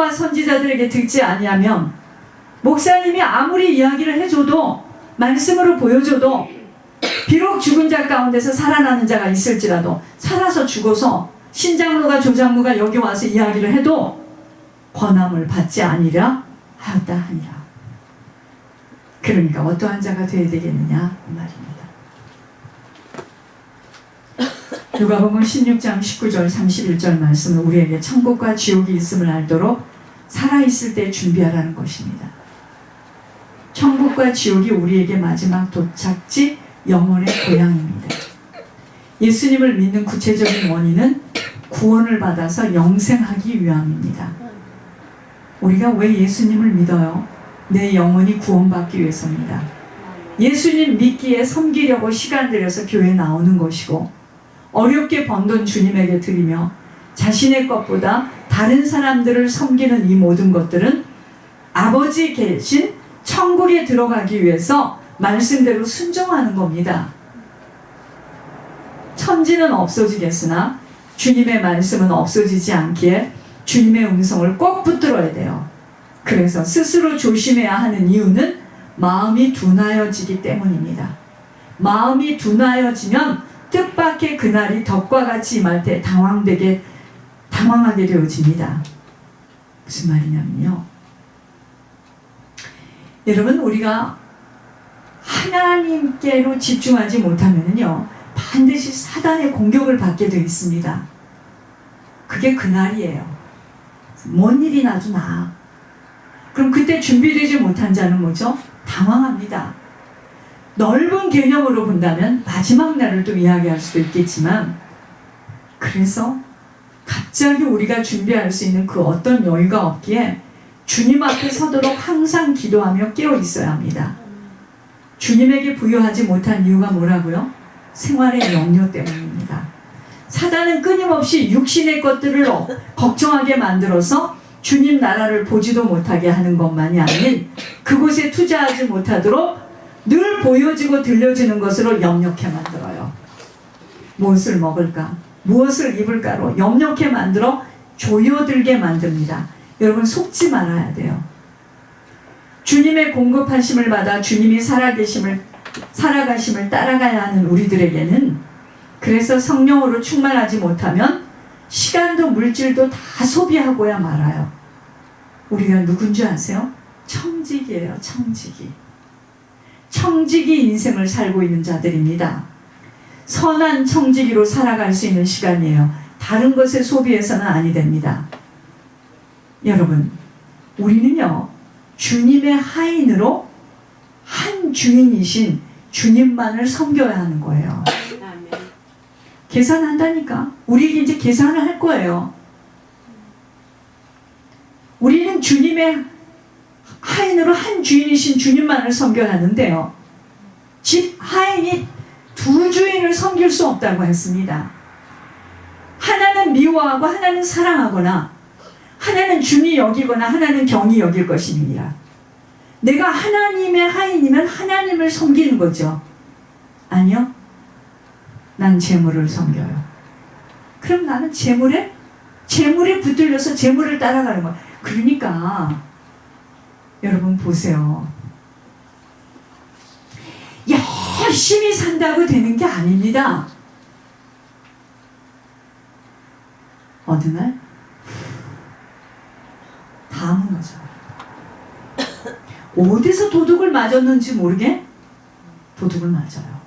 선지자와 선지자들에게 듣지 아니하면 목사님이 아무리 이야기를 해줘도 말씀으로 보여줘도 비록 죽은 자 가운데서 살아나는 자가 있을지라도 살아서 죽어서 신장로가 조장로가 여기 와서 이야기를 해도 권함을 받지 아니라 하였다 하니라. 그러니까 어떠한 자가 되어야 되겠느냐 그 말입니다. 누가복음 16장 19절 31절 말씀은 우리에게 천국과 지옥이 있음을 알도록 살아있을 때 준비하라는 것입니다. 천국과 지옥이 우리에게 마지막 도착지 영혼의 고향입니다. 예수님을 믿는 구체적인 원인은 구원을 받아서 영생하기 위함입니다. 우리가 왜 예수님을 믿어요? 내 영혼이 구원받기 위해서입니다. 예수님 믿기에 섬기려고 시간 들여서 교회에 나오는 것이고 어렵게 번 돈 주님에게 드리며 자신의 것보다 다른 사람들을 섬기는 이 모든 것들은 아버지 계신 천국에 들어가기 위해서 말씀대로 순종하는 겁니다. 천지는 없어지겠으나 주님의 말씀은 없어지지 않기에 주님의 음성을 꼭 붙들어야 돼요. 그래서 스스로 조심해야 하는 이유는 마음이 둔하여지기 때문입니다. 마음이 둔하여지면 뜻밖의 그날이 덕과 같이 임할 때 당황하게 되어집니다. 무슨 말이냐면요, 여러분, 우리가 하나님께로 집중하지 못하면요 반드시 사단의 공격을 받게 되어 있습니다. 그게 그날이에요. 뭔 일이 나도 나. 그럼 그때 준비되지 못한 자는 뭐죠? 당황합니다. 넓은 개념으로 본다면 마지막 날을 또 이야기할 수도 있겠지만, 그래서 갑자기 우리가 준비할 수 있는 그 어떤 여유가 없기에 주님 앞에 서도록 항상 기도하며 깨어 있어야 합니다. 주님에게 부여하지 못한 이유가 뭐라고요? 생활의 염려 때문입니다. 사단은 끊임없이 육신의 것들을 걱정하게 만들어서 주님 나라를 보지도 못하게 하는 것만이 아닌 그곳에 투자하지 못하도록 늘 보여지고 들려지는 것으로 염려케 만들어요. 무엇을 먹을까? 무엇을 입을까로 염려케 만들어 조여들게 만듭니다. 여러분, 속지 말아야 돼요. 주님의 공급하심을 받아 주님이 살아가심을 따라가야 하는 우리들에게는, 그래서 성령으로 충만하지 못하면 시간도 물질도 다 소비하고야 말아요. 우리가 누군지 아세요? 청지기예요. 청지기 인생을 살고 있는 자들입니다. 선한 청지기로 살아갈 수 있는 시간이에요. 다른 것에 소비해서는 아니 됩니다. 여러분, 우리는요 주님의 하인으로 한 주인이신 주님만을 섬겨야 하는 거예요. 계산한다니까. 우리에게 이제 계산을 할 거예요. 우리는 주님의 하인으로 한 주인이신 주님만을 섬겨야 하는데요, 집 하인이 두 주인을 섬길 수 없다고 했습니다. 하나는 미워하고 하나는 사랑하거나 하나는 중히 여기거나 하나는 경히 여길 것입니다. 내가 하나님의 하인이면 하나님을 섬기는 거죠. 아니요, 난 재물을 섬겨요. 그럼 나는 재물에 붙들려서 재물을 따라가는 거야. 그러니까 여러분 보세요. 열심히 산다고 되는 게 아닙니다. 어느 날 다 무너져요. 어디서 도둑을 맞았는지 모르게 도둑을 맞아요.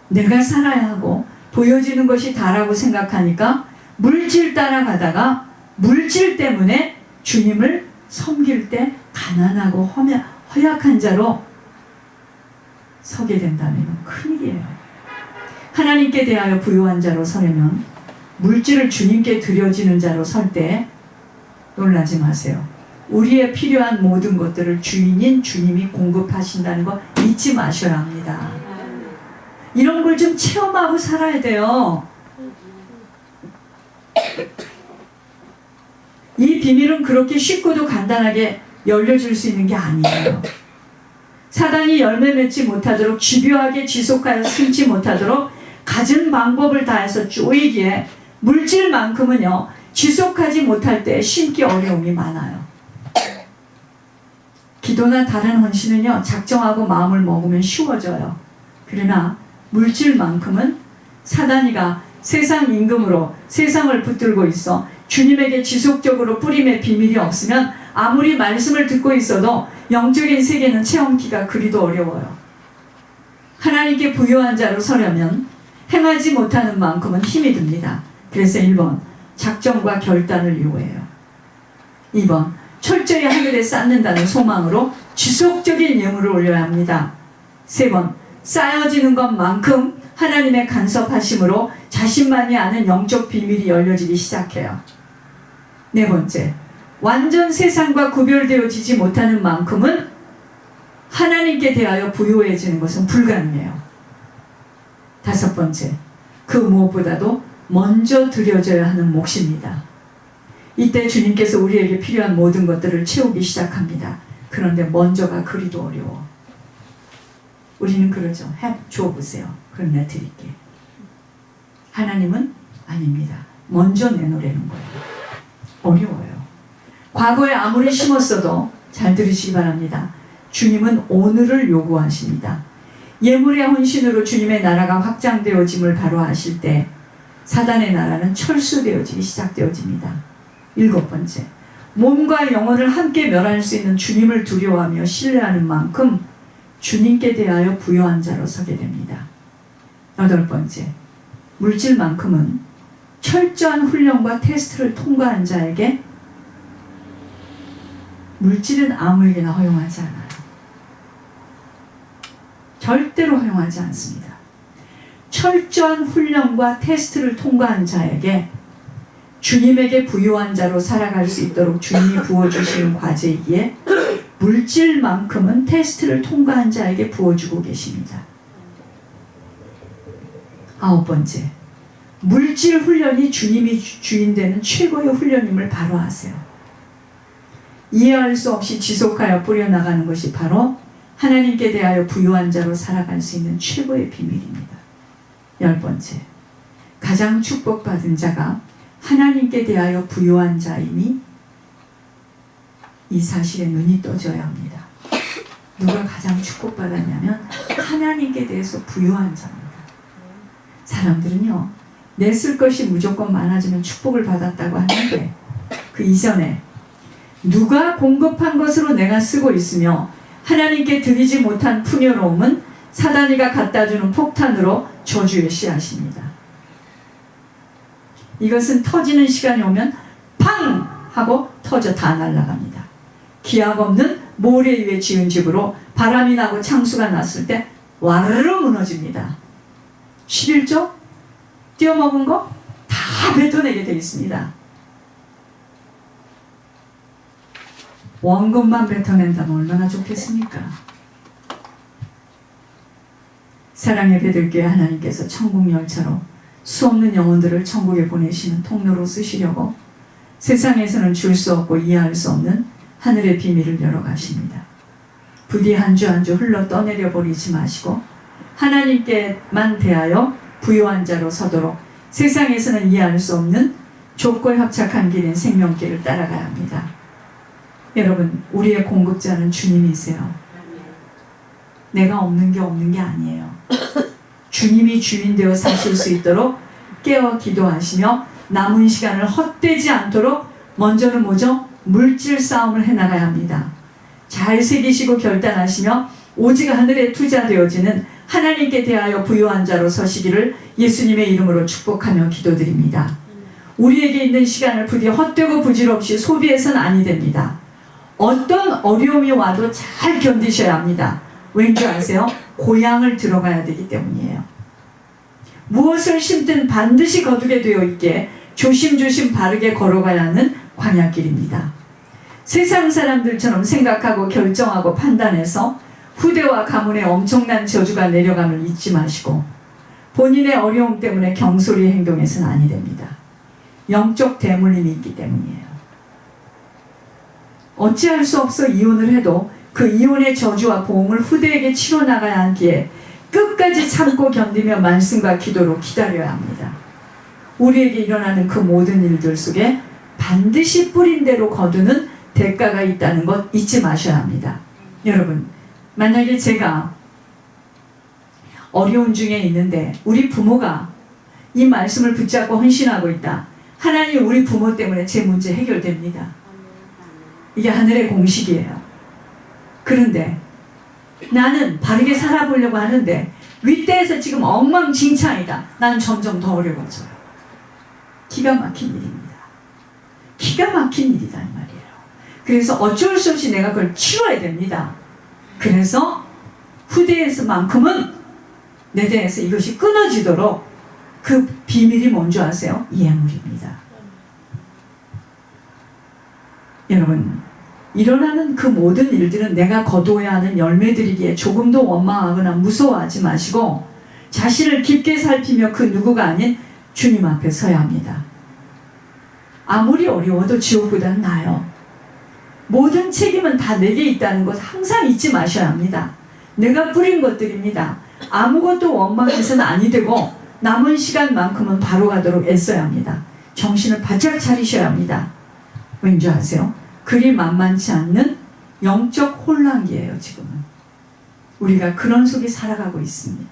내가 살아야 하고 보여지는 것이 다라고 생각하니까 물질 따라가다가 물질 때문에 주님을 섬길 때 가난하고 허약한 자로 서게 된다면 큰일이에요. 하나님께 대하여 부유한 자로 서려면 물질을 주님께 드려지는 자로 설 때 놀라지 마세요. 우리의 필요한 모든 것들을 주인인 주님이 공급하신다는 거 잊지 마셔야 합니다. 이런 걸 좀 체험하고 살아야 돼요. 이 비밀은 그렇게 쉽고도 간단하게 열려줄 수 있는 게 아니에요. 사단이 열매 맺지 못하도록, 집요하게 지속하여 숨지 못하도록 갖은 방법을 다해서 쪼이기에 물질만큼은요 지속하지 못할 때 심기 어려움이 많아요. 기도나 다른 헌신은요, 작정하고 마음을 먹으면 쉬워져요. 그러나 물질만큼은 사단이가 세상 임금으로 세상을 붙들고 있어 주님에게 지속적으로 뿌림의 비밀이 없으면 아무리 말씀을 듣고 있어도 영적인 세계는 체험키가 그리도 어려워요. 하나님께 부요한 자로 서려면 행하지 못하는 만큼은 힘이 듭니다. 그래서 1번, 작정과 결단을 요해요. 2번, 철저히 하늘에 쌓는다는 소망으로 지속적인 예물을 올려야 합니다. 3번, 쌓여지는 것만큼 하나님의 간섭하심으로 자신만이 아는 영적 비밀이 열려지기 시작해요. 4번째, 완전 세상과 구별되어지지 못하는 만큼은 하나님께 대하여 부요해지는 것은 불가능해요. 5번째, 그 무엇보다도 먼저 드려져야 하는 몫입니다. 이때 주님께서 우리에게 필요한 모든 것들을 채우기 시작합니다. 그런데 먼저가 그리도 어려워. 우리는 그러죠. 줘보세요. 그럼 내가 드릴게. 하나님은 아닙니다. 먼저 내놓으라는 거예요. 어려워요. 과거에 아무리 심었어도 잘 들으시기 바랍니다. 주님은 오늘을 요구하십니다. 예물의 헌신으로 주님의 나라가 확장되어짐을 바로 아실 때 사단의 나라는 철수되어지기 시작되어집니다. 7번째, 몸과 영혼을 함께 멸할 수 있는 주님을 두려워하며 신뢰하는 만큼 주님께 대하여 부요한 자로 서게 됩니다. 8번째, 물질만큼은 철저한 훈련과 테스트를 통과한 자에게 물질은 아무에게나 허용하지 않아요. 절대로 허용하지 않습니다. 철저한 훈련과 테스트를 통과한 자에게 주님에게 부요한 자로 살아갈 수 있도록 주님이 부어주시는 과제이기에 물질만큼은 테스트를 통과한 자에게 부어주고 계십니다. 9번째, 물질 훈련이 주님이 주인 되는 최고의 훈련임을 바로 아세요. 이해할 수 없이 지속하여 뿌려나가는 것이 바로 하나님께 대하여 부요한 자로 살아갈 수 있는 최고의 비밀입니다. 10번째, 가장 축복받은 자가 하나님께 대하여 부요한 자임이 이 사실에 눈이 떠져야 합니다. 누가 가장 축복받았냐면 하나님께 대해서 부요한 자입니다. 사람들은요, 내 쓸 것이 무조건 많아지면 축복을 받았다고 하는데 그 이전에 누가 공급한 것으로 내가 쓰고 있으며 하나님께 드리지 못한 풍요로움은 사단이가 갖다주는 폭탄으로 저주의 씨앗입니다. 이것은 터지는 시간이 오면 팡! 하고 터져 다 날아갑니다. 기약 없는 모래 위에 지은 집으로 바람이 나고 창수가 났을 때 와르르 무너집니다. 11조 띄어먹은 거 다 뱉어내게 되어 있습니다. 원금만 뱉어낸다면 얼마나 좋겠습니까? 사랑의 배들교회 하나님께서 천국 열차로 수없는 영혼들을 천국에 보내시는 통로로 쓰시려고 세상에서는 줄 수 없고 이해할 수 없는 하늘의 비밀을 열어가십니다. 부디 한 주 한 주 흘러 떠내려 버리지 마시고 하나님께만 대하여 부요한 자로 서도록 세상에서는 이해할 수 없는 좁고 협착한 길인 생명길을 따라가야 합니다. 여러분, 우리의 공급자는 주님이세요. 내가 없는 게 아니에요. 주님이 주인 되어 사실 수 있도록 깨어 기도하시며 남은 시간을 헛되지 않도록 먼저는 뭐죠? 물질 싸움을 해나가야 합니다. 잘 새기시고 결단하시며 오직 하늘에 투자되어지는 하나님께 대하여 부요한 자로 서시기를 예수님의 이름으로 축복하며 기도드립니다. 우리에게 있는 시간을 부디 헛되고 부질없이 소비해서는 아니 됩니다. 어떤 어려움이 와도 잘 견디셔야 합니다. 왠지 아세요? 고향을 들어가야 되기 때문이에요. 무엇을 심든 반드시 거두게 되어 있기에 조심조심 바르게 걸어가야 하는 광야길입니다. 세상 사람들처럼 생각하고 결정하고 판단해서 후대와 가문에 엄청난 저주가 내려감을 잊지 마시고 본인의 어려움 때문에 경솔히 행동해서는 아니 됩니다. 영적 대물림이 있기 때문이에요. 어찌할 수 없어 이혼을 해도 그 이혼의 저주와 보응을 후대에게 치러 나가야 하기에 끝까지 참고 견디며 말씀과 기도로 기다려야 합니다. 우리에게 일어나는 그 모든 일들 속에 반드시 뿌린 대로 거두는 대가가 있다는 것 잊지 마셔야 합니다. 여러분, 만약에 제가 어려운 중에 있는데 우리 부모가 이 말씀을 붙잡고 헌신하고 있다. 하나님 우리 부모 때문에 제 문제 해결됩니다. 이게 하늘의 공식이에요. 그런데 나는 바르게 살아보려고 하는데 윗대에서 지금 엉망진창이다. 나는 점점 더 어려워져요. 기가 막힌 일입니다. 기가 막힌 일이다 이 말이에요. 그래서 어쩔 수 없이 내가 그걸 치러야 됩니다. 그래서 후대에서만큼은 내 대에서 이것이 끊어지도록 그 비밀이 뭔지 아세요? 예물입니다. 여러분, 일어나는 그 모든 일들은 내가 거두어야 하는 열매들이기에 조금도 원망하거나 무서워하지 마시고 자신을 깊게 살피며 그 누구가 아닌 주님 앞에 서야 합니다. 아무리 어려워도 지옥보다는 나아요. 모든 책임은 다 내게 있다는 것 항상 잊지 마셔야 합니다. 내가 뿌린 것들입니다. 아무것도 원망해서는 아니 되고 남은 시간만큼은 바로 가도록 애써야 합니다. 정신을 바짝 차리셔야 합니다. 왠지 아세요? 그리 만만치 않는 영적 혼란기예요. 지금은 우리가 그런 속에 살아가고 있습니다.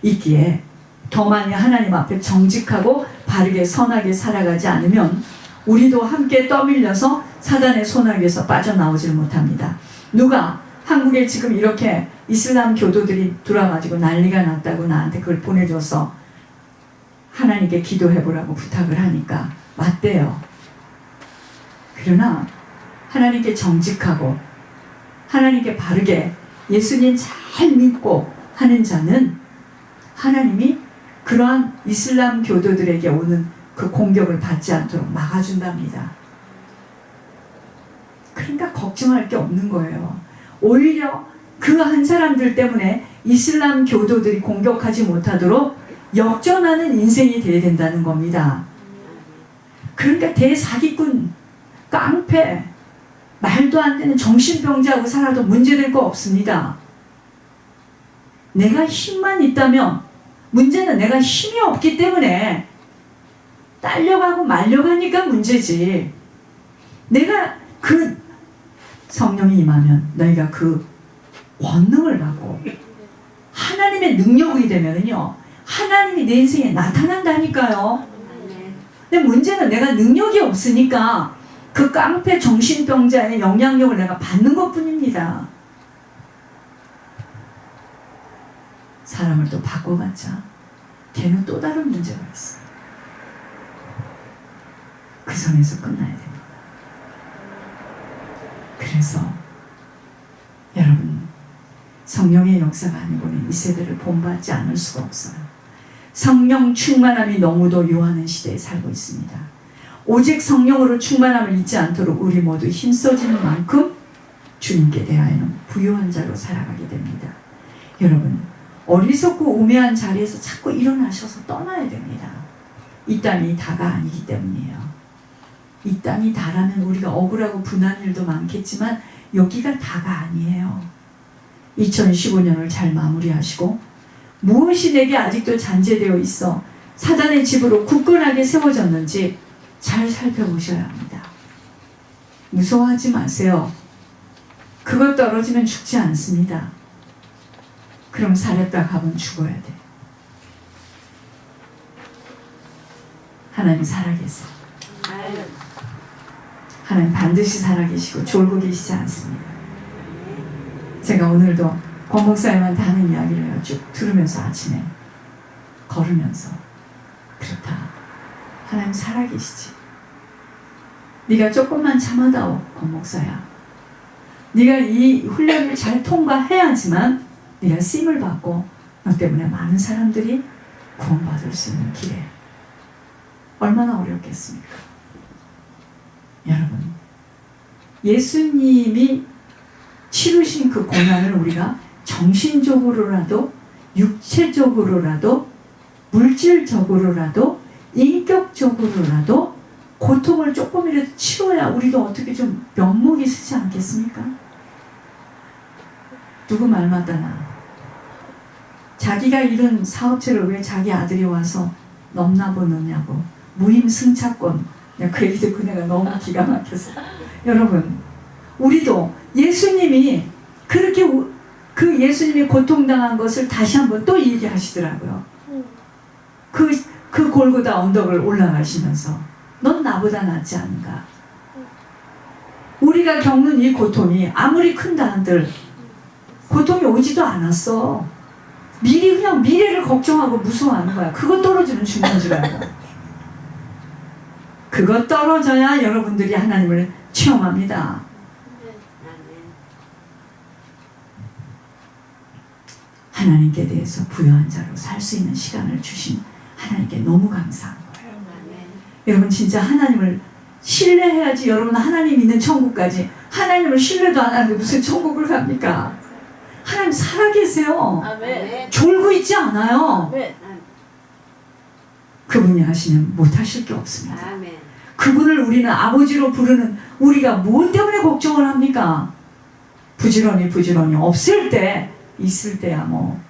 있기에 더 많이 하나님 앞에 정직하고 바르게 선하게 살아가지 않으면 우리도 함께 떠밀려서 사단의 손아귀에서 빠져나오질 못합니다. 누가 한국에 지금 이렇게 이슬람 교도들이 들어와가지고 난리가 났다고 나한테 그걸 보내줘서 하나님께 기도해보라고 부탁을 하니까 맞대요. 그러나 하나님께 정직하고 하나님께 바르게 예수님 잘 믿고 하는 자는 하나님이 그러한 이슬람 교도들에게 오는 그 공격을 받지 않도록 막아준답니다. 그러니까 걱정할 게 없는 거예요. 오히려 그 한 사람들 때문에 이슬람 교도들이 공격하지 못하도록 역전하는 인생이 되어야 된다는 겁니다. 그러니까 대사기꾼, 깡패, 말도 안 되는 정신병자하고 살아도 문제될 거 없습니다. 내가 힘만 있다면 문제는 내가 힘이 없기 때문에 딸려가고 말려가니까 문제지. 내가 그 성령이 임하면 너희가 그 권능을 받고 하나님의 능력이 되면은요 하나님이 내 인생에 나타난다니까요. 근데 문제는 내가 능력이 없으니까 그 깡패 정신병자의 영향력을 내가 받는 것 뿐입니다. 사람을 또 바꿔봤자 걔는 또 다른 문제가 있어. 그 선에서 끝나야 됩니다. 그래서 여러분 성령의 역사가 아니고는 이 세대를 본받지 않을 수가 없어요. 성령 충만함이 너무도 요하는 시대에 살고 있습니다. 오직 성령으로 충만함을 잊지 않도록 우리 모두 힘써지는 만큼 주님께 대하여는 부유한 자로 살아가게 됩니다. 여러분 어리석고 우매한 자리에서 자꾸 일어나셔서 떠나야 됩니다. 이 땅이 다가 아니기 때문이에요. 이 땅이 다라면 우리가 억울하고 분한 일도 많겠지만 여기가 다가 아니에요. 2015년을 잘 마무리하시고 무엇이 내게 아직도 잔재되어 있어 사단의 집으로 굳건하게 세워졌는지 잘 살펴보셔야 합니다. 무서워하지 마세요. 그것 떨어지면 죽지 않습니다. 그럼 살았다 가면 죽어야 돼. 하나님 살아계세요. 하나님 반드시 살아계시고 졸고 계시지 않습니다. 제가 오늘도 권 목사님한테 하는 이야기를 쭉 들으면서 아침에 걸으면서 그렇다. 하나님 살아계시지. 네가 조금만 참아다오 권 목사야. 네가 이 훈련을 잘 통과해야지만 네가 쓰임을 받고 너 때문에 많은 사람들이 구원받을 수 있는 길에 얼마나 어렵겠습니까? 여러분 예수님이 치르신 그 고난을 우리가 정신적으로라도 육체적으로라도 물질적으로라도 인격적으로라도 고통을 조금이라도 치러야 우리도 어떻게 좀 면목이 서지 않겠습니까? 누구 말 맞다나 자기가 잃은 사업체를 왜 자기 아들이 와서 넘나보느냐고 무임승차권 내가 그 얘기 듣고 내가 너무 기가 막혀서. 여러분, 우리도 예수님이 그렇게 그 예수님이 고통당한 것을 다시 한번 또 얘기하시더라고요. 그 골고다 언덕을 올라가시면서 넌 나보다 낫지 않은가? 우리가 겪는 이 고통이 아무리 큰다 한들 고통이 오지도 않았어. 미리 그냥 미래를 걱정하고 무서워하는 거야. 그거 떨어지면 죽는 줄 알고. 그거 떨어져야 여러분들이 하나님을 체험합니다. 하나님께 대해서 부여한 자로 살 수 있는 시간을 주신 하나님께 너무 감사한 거예요. 여러분 진짜 하나님을 신뢰해야지 여러분 하나님 있는 천국까지. 하나님을 신뢰도 안 하는데 무슨 천국을 갑니까? 하나님 살아계세요. 아멘. 졸고 있지 않아요. 아멘. 그분이 하시면 못하실 게 없습니다. 아멘. 그분을 우리는 아버지로 부르는 우리가 무엇 때문에 걱정을 합니까? 부지런히 없을 때 있을 때야 뭐